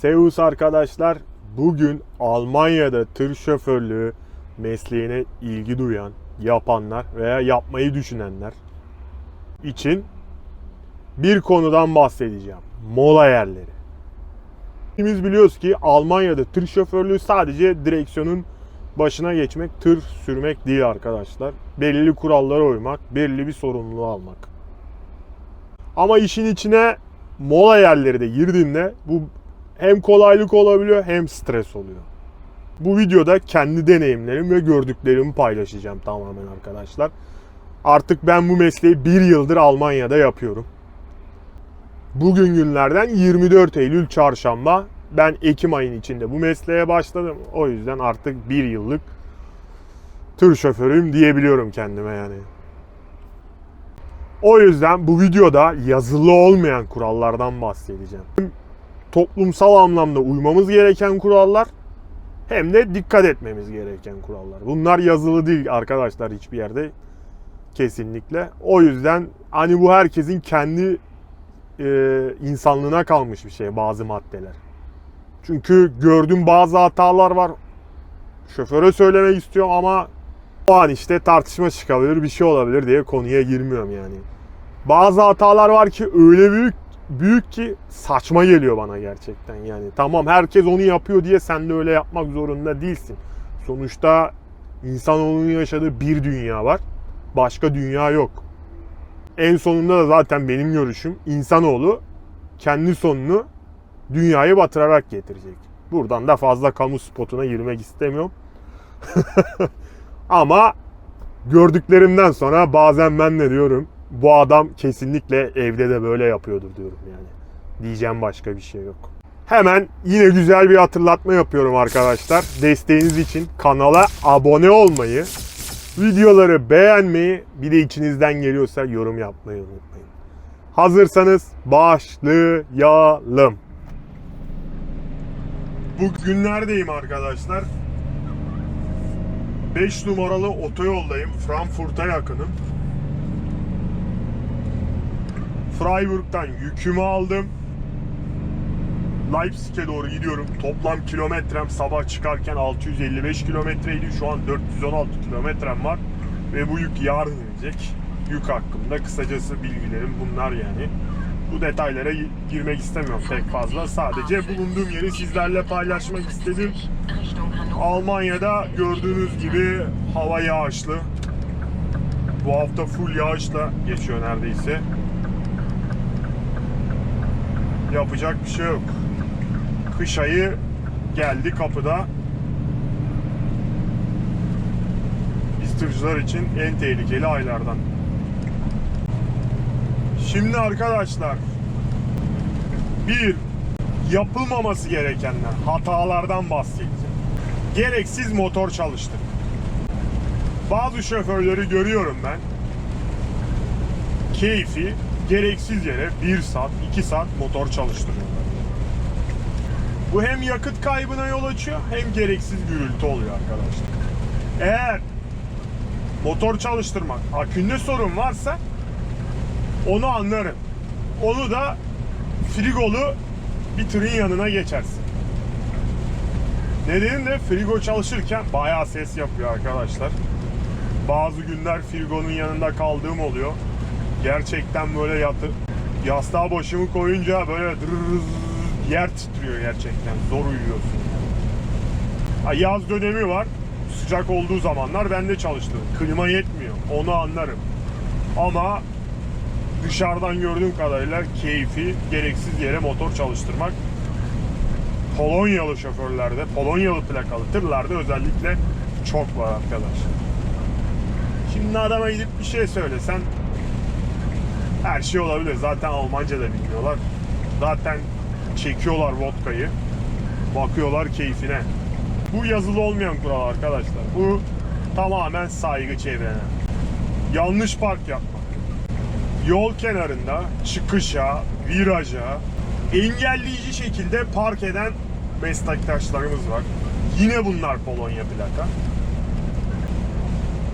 Servus arkadaşlar, bugün Almanya'da tır şoförlüğü mesleğine ilgi duyan, yapanlar veya yapmayı düşünenler için bir konudan bahsedeceğim. Mola yerleri. Hepimiz biliyoruz ki Almanya'da tır şoförlüğü sadece direksiyonun başına geçmek, tır sürmek değil arkadaşlar. Belirli kurallara uymak, belirli bir sorumluluğu almak. Ama işin içine mola yerleri de girdiğinde bu hem kolaylık olabiliyor hem stres oluyor. Bu videoda kendi deneyimlerim ve gördüklerimi paylaşacağım tamamen arkadaşlar. Artık ben bu mesleği 1 yıldır Almanya'da yapıyorum. Bugün günlerden 24 Eylül çarşamba. Ben Ekim ayının içinde bu mesleğe başladım. O yüzden artık 1 yıllık tır şoförüyüm diyebiliyorum kendime yani. O yüzden bu videoda yazılı olmayan kurallardan bahsedeceğim. Toplumsal anlamda uymamız gereken kurallar hem de dikkat etmemiz gereken kurallar. Bunlar yazılı değil arkadaşlar hiçbir yerde kesinlikle. O yüzden hani bu herkesin kendi insanlığına kalmış bir şey bazı maddeler. Çünkü gördüğüm bazı hatalar var. Şoföre söylemek istiyorum ama o an işte tartışma çıkabilir, bir şey olabilir diye konuya girmiyorum yani. Bazı hatalar var ki öyle büyük ki saçma geliyor bana gerçekten yani. Tamam herkes onu yapıyor diye sen de öyle yapmak zorunda değilsin. Sonuçta insanoğlunun yaşadığı bir dünya var. Başka dünya yok. En sonunda da zaten benim görüşüm insanoğlu kendi sonunu dünyayı batırarak getirecek. Buradan da fazla kamu spotuna girmek istemiyorum. Ama gördüklerimden sonra bazen ben ne diyorum? Bu adam kesinlikle evde de böyle yapıyordur diyorum yani. Diyeceğim başka bir şey yok. Hemen yine güzel bir hatırlatma yapıyorum arkadaşlar. Desteğiniz için kanala abone olmayı, videoları beğenmeyi, bir de içinizden geliyorsa yorum yapmayı unutmayın. Hazırsanız başlayalım. Bugünlerdeyim arkadaşlar. 5 numaralı otoyoldayım. Frankfurt'a yakınım. Freiburg'dan yükümü aldım. Leipzig'e doğru gidiyorum. Toplam kilometrem sabah çıkarken 655 kilometreydi. Şu an 416 kilometrem var. Ve bu yük yarın inecek. Yük hakkında kısacası bilgilerim bunlar yani. Bu detaylara girmek istemiyorum pek fazla. Sadece bulunduğum yeri sizlerle paylaşmak istedim. Almanya'da gördüğünüz gibi hava yağışlı. Bu hafta full yağışla geçiyor neredeyse. Yapacak bir şey yok. Kış ayı geldi kapıda. Biz tırcılar için en tehlikeli aylardan. Şimdi arkadaşlar, bir yapılmaması gerekenler, hatalardan bahsedeceğim. Gereksiz motor çalıştırmak. Bazı şoförleri görüyorum ben. Keyfi gereksiz yere 1 saat, 2 saat motor çalıştırıyorlar. Bu hem yakıt kaybına yol açıyor hem gereksiz gürültü oluyor arkadaşlar. Eğer motor çalıştırmak, akünde sorun varsa onu anlarım. Onu da frigolu bir tırın yanına geçersin. Nedeni de frigo çalışırken bayağı ses yapıyor arkadaşlar. Bazı günler frigonun yanında kaldığım oluyor. Gerçekten böyle yastığa başımı koyunca böyle yer titriyor gerçekten. Zor uyuyorsun. Yaz dönemi var. Sıcak olduğu zamanlar ben de çalıştım. Klima yetmiyor. Onu anlarım. Ama dışarıdan gördüğüm kadarıyla keyfi gereksiz yere motor çalıştırmak Polonyalı şoförlerde, Polonyalı plakalı tırlarda özellikle çok var arkadaşlar. Şimdi adama gidip bir şey söylesen her şey olabilir. Zaten Almanca da bilmiyorlar. Zaten çekiyorlar vodkayı. Bakıyorlar keyfine. Bu yazılı olmayan kural arkadaşlar. Bu tamamen saygı çevrene. Yanlış park yapmak. Yol kenarında çıkışa, viraja engelleyici şekilde park eden meslektaşlarımız var. Yine bunlar Polonya plaka.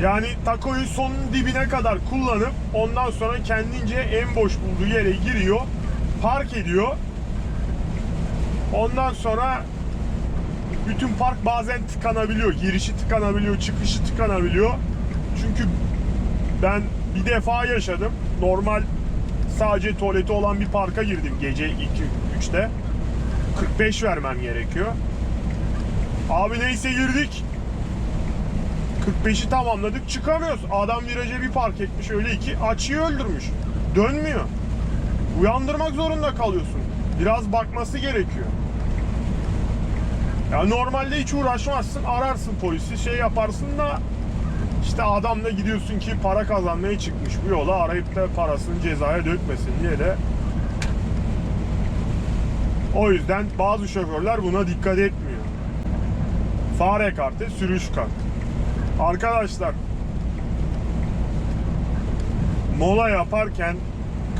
Yani takoyu sonun dibine kadar kullanıp ondan sonra kendince en boş bulduğu yere giriyor, park ediyor. Ondan sonra bütün park bazen tıkanabiliyor. Girişi tıkanabiliyor, çıkışı tıkanabiliyor. Çünkü ben bir defa yaşadım. Normal sadece tuvaleti olan bir parka girdim gece 2-3'te. 45 vermem gerekiyor. Abi neyse girdik. 45'i tamamladık, çıkamıyoruz. Adam viraja bir park etmiş, öyle iki açıyı öldürmüş. Dönmüyor. Uyandırmak zorunda kalıyorsun. Biraz bakması gerekiyor. Ya normalde hiç uğraşmazsın, ararsın polisi, şey yaparsın da işte adamla gidiyorsun ki para kazanmaya çıkmış bu yola, arayıp da parasını cezaya dökmesin diye de. O yüzden bazı şoförler buna dikkat etmiyor. Fare kartı, sürüş kartı. Arkadaşlar, mola yaparken,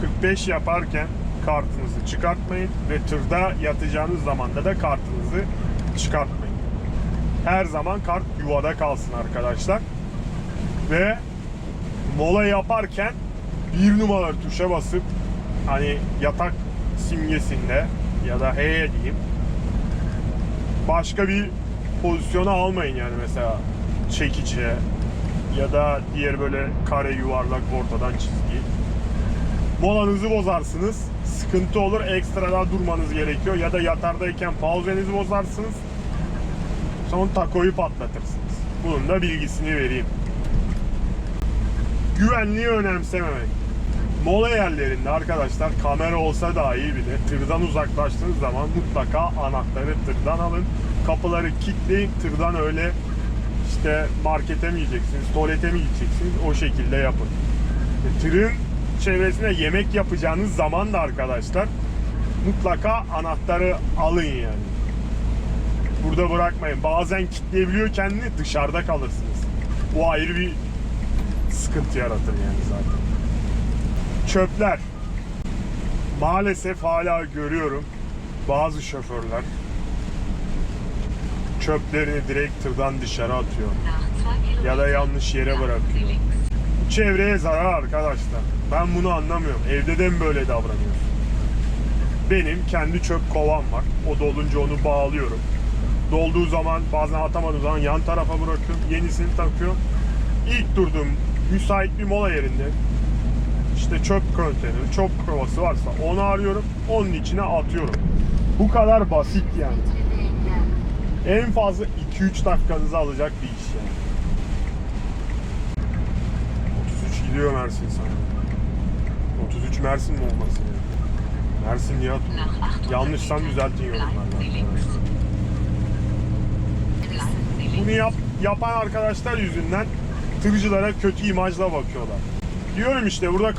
45 yaparken kartınızı çıkartmayın ve tırda yatacağınız zamanda da kartınızı çıkartmayın. Her zaman kart yuvada kalsın arkadaşlar. Ve mola yaparken bir numaralı tuşa basıp, hani yatak simgesinde ya da H diyeyim, başka bir pozisyona almayın, yani mesela çekici ya da diğer böyle kare, yuvarlak, ortadan çizgi. Molanızı bozarsınız, sıkıntı olur, ekstra daha durmanız gerekiyor ya da yatardayken pauzenizi bozarsınız, sonra takoyu patlatırsınız. Bunun da bilgisini vereyim. Güvenliği önemsememek. Mola yerlerinde arkadaşlar kamera olsa dahi bile tırdan uzaklaştığınız zaman mutlaka anahtarı tırdan alın. Kapıları kilitleyin. Tırdan öyle işte markete mi gideceksiniz, tuvalete mi gideceksiniz, o şekilde yapın. Tırın çevresine yemek yapacağınız zaman da arkadaşlar mutlaka anahtarı alın yani. Burada bırakmayın. Bazen kilitleyebiliyor kendini, dışarıda kalırsınız. O ayrı bir sıkıntı yaratır yani zaten. Çöpler. Maalesef hala görüyorum bazı şoförler çöplerini direkt tırdan dışarı atıyor. Ya da yanlış yere bırakıyor. Çevreye zarar arkadaşlar. Ben bunu anlamıyorum. Evde de mi böyle davranıyorsun? Benim kendi çöp kovam var. O dolunca onu bağlıyorum. Dolduğu zaman, bazen atamadığım zaman yan tarafa bırakıyorum. Yenisini takıyorum. İlk durduğum müsait bir mola yerinde işte çöp konteyneri, çöp kovası varsa onu arıyorum. Onun içine atıyorum. Bu kadar basit yani. En fazla 2-3 dakikanızı alacak bir iş yani. 33 gidiyor Mersin sana. 33 Mersin mi olmasın yani? Mersin Nihat. Yanlışsam düzeltin yorumlardan. Bunu yapan arkadaşlar yüzünden tırcılara kötü imajla bakıyorlar. Diyorum işte burada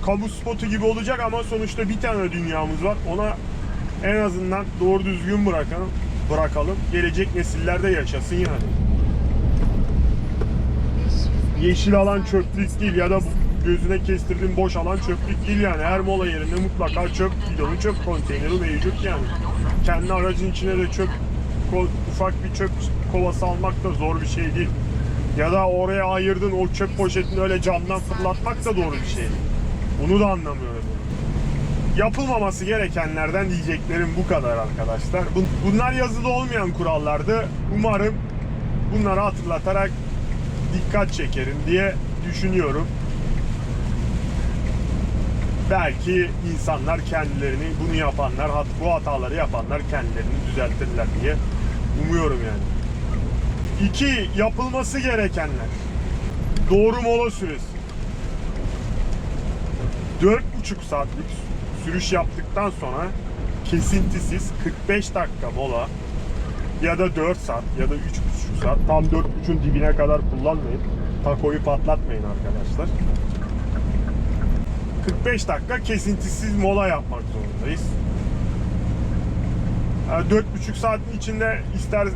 kamu spotu gibi olacak ama sonuçta bir tane dünyamız var. Ona en azından doğru düzgün bırakalım. Gelecek nesiller de yaşasın yani. Yeşil alan çöplük değil ya da gözüne kestirdiğin boş alan çöplük değil yani. Her mola yerinde mutlaka çöp bidonu, çöp konteyneri mevcut yani. Kendi aracın içine de ufak bir çöp kovası almak da zor bir şey değil. Ya da oraya ayırdın o çöp poşetini öyle camdan fırlatmak da doğru bir şey değil. Bunu da anlamıyorum. Yapılmaması gerekenlerden diyeceklerim bu kadar arkadaşlar. Bunlar yazılı olmayan kurallardı. Umarım bunları hatırlatarak dikkat çekerim diye düşünüyorum. Belki insanlar kendilerini, bunu yapanlar, bu hataları yapanlar kendilerini düzeltirler diye umuyorum yani. 2. Yapılması gerekenler. Doğru mola süresi. 4,5 saatlik sürüş yaptıktan sonra kesintisiz 45 dakika mola ya da 4 saat ya da 3,5 saat, tam 4,5'un dibine kadar kullanmayın. Takoyu patlatmayın arkadaşlar. 45 dakika kesintisiz mola yapmak zorundayız. 4,5 saatin içinde ister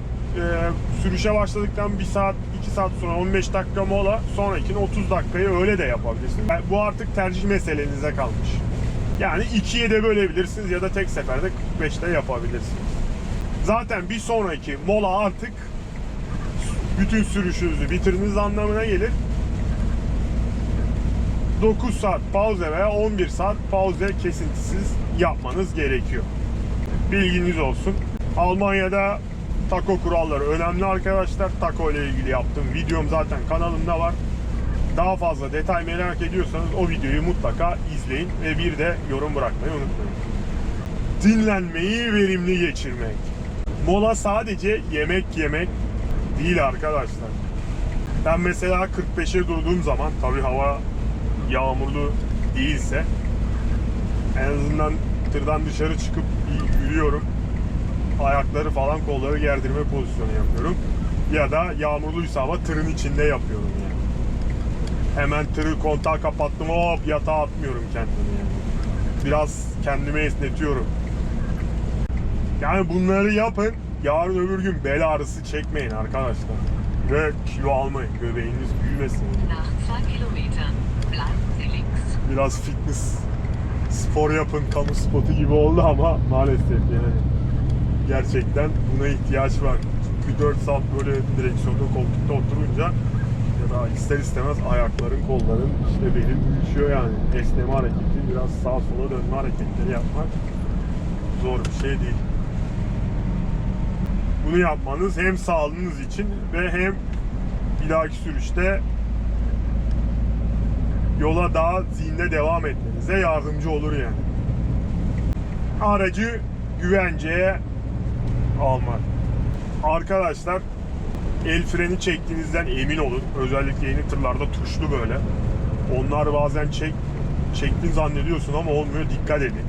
sürüşe başladıktan 1 saat 2 saat sonra 15 dakika mola, sonrakini 30 dakikayı öyle de yapabilirsiniz. Bu artık tercih meselenize kalmış. Yani 2'ye de bölebilirsiniz ya da tek seferde 45'te yapabilirsiniz. Zaten bir sonraki mola artık bütün sürüşünüzü bitirdiğiniz anlamına gelir. 9 saat pauze veya 11 saat pauze kesintisiz yapmanız gerekiyor. Bilginiz olsun. Almanya'da tako kuralları önemli arkadaşlar. Tako ile ilgili yaptığım videom zaten kanalımda var. Daha fazla detay merak ediyorsanız o videoyu mutlaka izleyin ve bir de yorum bırakmayı unutmayın. Dinlenmeyi verimli geçirmek. Mola sadece yemek yemek değil arkadaşlar. Ben mesela 45'e durduğum zaman, tabii hava yağmurlu değilse, en azından tırdan dışarı çıkıp yürüyorum. Ayakları falan, kolları gerdirme pozisyonu yapıyorum. Ya da yağmurluysa hava tırın içinde yapıyorum yani. Hemen tırı kontağı kapattım, hop yatağa atmıyorum kendimi yani. Biraz kendimi esnetiyorum. Yani bunları yapın. Yarın öbür gün bel ağrısı çekmeyin arkadaşlar. Ve kilo almayın. Göbeğiniz büyümesin. Biraz fitness, spor yapın kamu spotu gibi oldu ama maalesef yani. Gerçekten buna ihtiyaç var. Çünkü 4 saat böyle direksiyonda, koltukta oturunca ya da ister istemez ayakların, kolların, işte belin uyuşuyor yani. Esneme hareketi, biraz sağa sola dönme hareketleri yapmak zor bir şey değil. Bunu yapmanız hem sağlığınız için ve hem bir dahaki sürüşte yola daha zinde devam etmenize yardımcı olur yani. Aracı güvenceye almak. Arkadaşlar, el freni çektiğinizden emin olun. Özellikle yeni tırlarda tuşlu böyle. Onlar bazen çektin zannediyorsun ama olmuyor. Dikkat edin.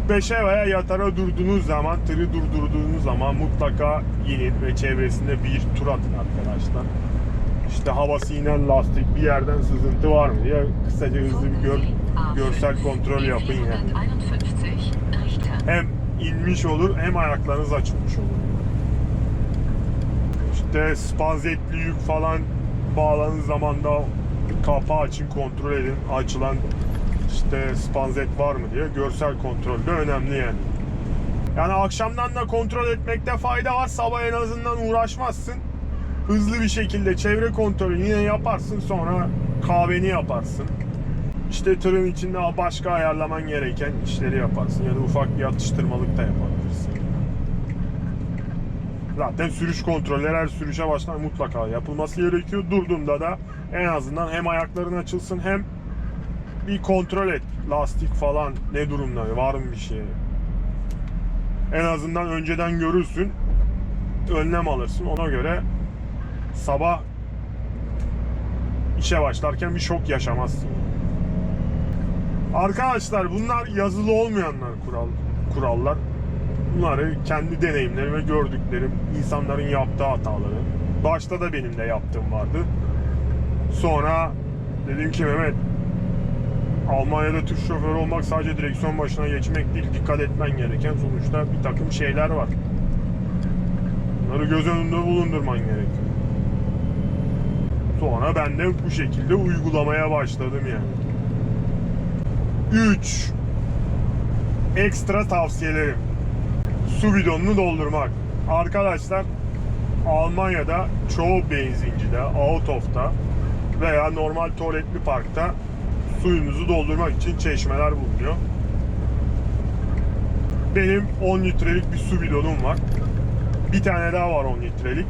45'e veya yatara durduğunuz zaman, tırı durdurduğunuz zaman mutlaka inin ve çevresinde bir tur atın arkadaşlar. İşte havası inen lastik, bir yerden sızıntı var mı diye kısaca hızlı bir görsel kontrol yapın yani. Hem inmiş olur hem ayaklarınız açılmış olur. İşte spanzetli yük falan bağladığınız zaman da kapağı açın, kontrol edin. Açılan işte spanzet var mı diye görsel kontrol de önemli yani. Yani akşamdan da kontrol etmekte fayda var. Sabah en azından uğraşmazsın. Hızlı bir şekilde çevre kontrolü yine yaparsın, sonra kahveni yaparsın. İşte tırın içinde başka ayarlaman gereken işleri yaparsın ya da ufak bir atıştırmalık da yapabilirsin. Zaten sürüş kontrolleri her sürüşe baştan mutlaka yapılması gerekiyor. Durduğunda da en azından hem ayakların açılsın hem bir kontrol et. Lastik falan ne durumda, var mı bir şey? En azından önceden görürsün, önlem alırsın. Ona göre sabah işe başlarken bir şok yaşamazsın. Arkadaşlar, bunlar yazılı olmayanlar kurallar. Bunları kendi deneyimlerim ve gördüklerim, insanların yaptığı hataları. Başta da benim de yaptığım vardı. Sonra dedim ki Mehmet, Almanya'da tır şoförü olmak sadece direksiyon başına geçmek değil, dikkat etmen gereken sonuçta bir takım şeyler var. Bunları göz önünde bulundurman gerekiyor. Sonra ben de bu şekilde uygulamaya başladım yani. 3. Ekstra tavsiyelerim. Su bidonunu doldurmak. Arkadaşlar, Almanya'da çoğu benzincide, Autof'ta veya normal tuvaletli parkta suyunuzu doldurmak için çeşmeler bulunuyor. Benim 10 litrelik bir su bidonum var. Bir tane daha var 10 litrelik.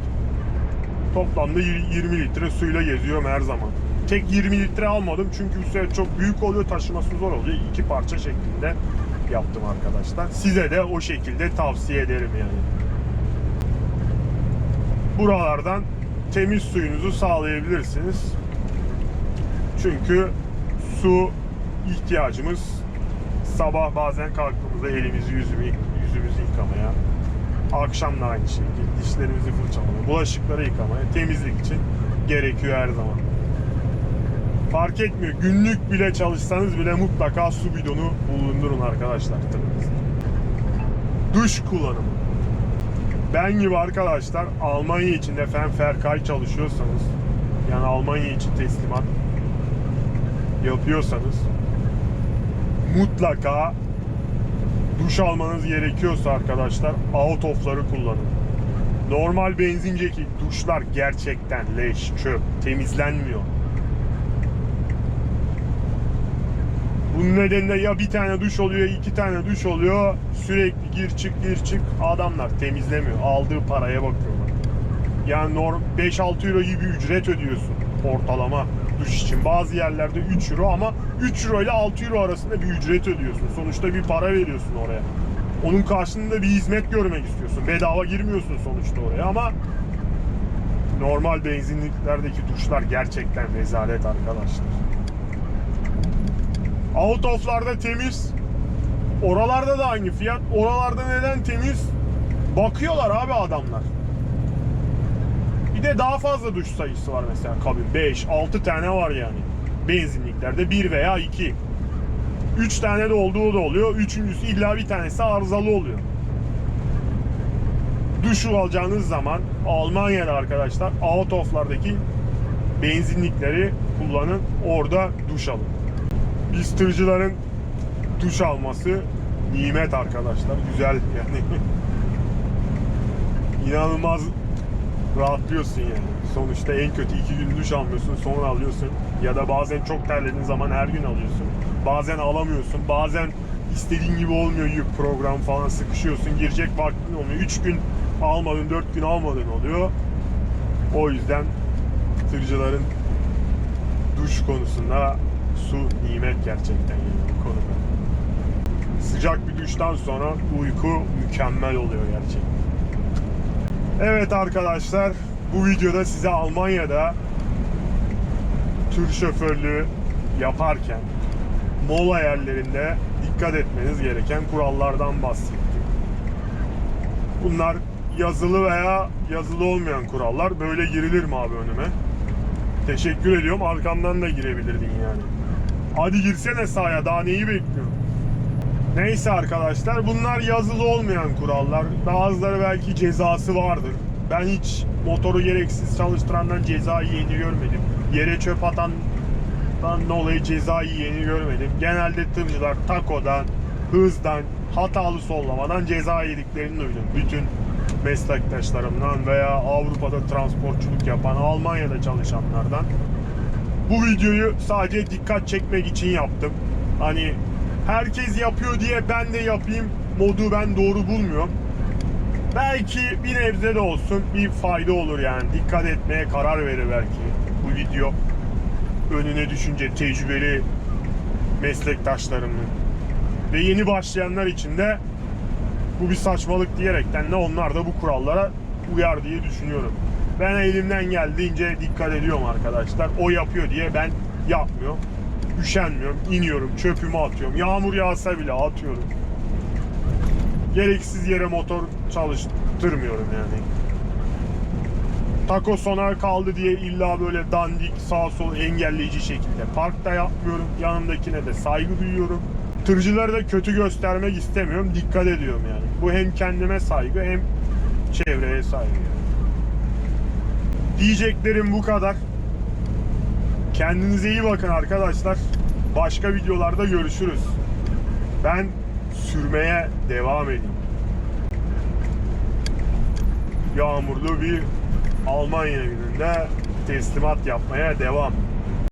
Toplamda 20 litre suyla geziyorum her zaman. Tek 20 litre almadım çünkü bu sefer çok büyük oluyor, taşıması zor oluyor. 2 parça şeklinde yaptım arkadaşlar. Size de o şekilde tavsiye ederim yani. Buralardan temiz suyunuzu sağlayabilirsiniz. Çünkü su ihtiyacımız sabah bazen kalktığımızda elimizi yüzümüzü yıkamaya, akşam da aynı şekilde dişlerimizi fırçalamaya, bulaşıkları yıkamaya, temizlik için gerekiyor her zaman. Fark etmiyor. Günlük bile çalışsanız bile mutlaka su bidonu bulundurun arkadaşlar tırınızda. Duş kullanımı. Ben gibi arkadaşlar Almanya için de Fernverkehr çalışıyorsanız, yani Almanya için teslimat yapıyorsanız mutlaka duş almanız gerekiyorsa arkadaşlar Autof'ları kullanın. Normal benzinceki duşlar gerçekten leş, çöp, temizlenmiyor. Bunun nedeniyle ya bir tane duş oluyor, 2 tane duş oluyor. Sürekli gir çık gir çık. Adamlar temizlemiyor. Aldığı paraya bakıyorlar. Yani 5-6 euro gibi ücret ödüyorsun ortalama duş için. Bazı yerlerde 3 euro ama 3 euro ile 6 euro arasında bir ücret ödüyorsun. Sonuçta bir para veriyorsun oraya. Onun karşılığında bir hizmet görmek istiyorsun. Bedava girmiyorsun sonuçta oraya ama normal benzinliklerdeki duşlar gerçekten rezalet arkadaşlar. Out of'larda temiz. Oralarda da aynı fiyat. Oralarda neden temiz? Bakıyorlar abi adamlar. Bir de daha fazla duş sayısı var mesela kabin. 5-6 tane var yani. Benzinliklerde 1 veya 2. 3 tane de olduğu da oluyor. Üçüncüsü illa bir tanesi arızalı oluyor. Duşu alacağınız zaman Almanya'da arkadaşlar out of'lardaki benzinlikleri kullanın. Orada duş alın. Biz tırcıların duş alması nimet arkadaşlar. Güzel yani. İnanılmaz rahatlıyorsun yani. Sonuçta en kötü 2 gün duş almıyorsun, sonra alıyorsun. Ya da bazen çok terlediğin zaman her gün alıyorsun. Bazen alamıyorsun. Bazen istediğin gibi olmuyor. Yük program falan sıkışıyorsun. Girecek vaktin olmuyor. 3 gün almadın, 4 gün almadın oluyor. O yüzden tırcıların duş konusunda su nimet gerçekten yani bu konuda. Sıcak bir duştan sonra uyku mükemmel oluyor gerçekten. Evet arkadaşlar, bu videoda size Almanya'da tır şoförlüğü yaparken mola yerlerinde dikkat etmeniz gereken kurallardan bahsettim. Bunlar yazılı veya yazılı olmayan kurallar. Böyle girilir mi abi önüme? Teşekkür ediyorum. Arkamdan da girebilirdin yani. Hadi girsene sahaya. Daha neyi bekliyorsun? Neyse arkadaşlar. Bunlar yazılı olmayan kurallar. Bazıları belki cezası vardır. Ben hiç motoru gereksiz çalıştırandan ceza yiyeni görmedim. Yere çöp atandan dolayı ceza yiyeni görmedim. Genelde tırcılar takodan, hızdan, hatalı sollamadan ceza yediklerini duydum. Bütün meslektaşlarımdan veya Avrupa'da transportçuluk yapan, Almanya'da çalışanlardan. Bu videoyu sadece dikkat çekmek için yaptım. Hani herkes yapıyor diye ben de yapayım modu ben doğru bulmuyorum. Belki bir nebze de olsun bir fayda olur yani. Dikkat etmeye karar verir belki bu video. Önüne düşünce tecrübeli meslektaşlarımın ve yeni başlayanlar için de bu bir saçmalık diyerekten de onlar da bu kurallara uyar diye düşünüyorum. Ben elimden geldiğince dikkat ediyorum arkadaşlar. O yapıyor diye ben yapmıyorum. Üşenmiyorum, iniyorum, çöpümü atıyorum. Yağmur yağsa bile atıyorum. Gereksiz yere motor çalıştırmıyorum yani. Taco sona kaldı diye illa böyle dandik sağ sol engelleyici şekilde parkta yapmıyorum. Yanımdakine de saygı duyuyorum. Tırcıları da kötü göstermek istemiyorum. Dikkat ediyorum yani. Bu hem kendime saygı hem çevreye saygı. Diyeceklerim bu kadar. Kendinize iyi bakın arkadaşlar. Başka videolarda görüşürüz. Ben sürmeye devam edeyim. Yağmurlu bir Almanya gününde teslimat yapmaya devam.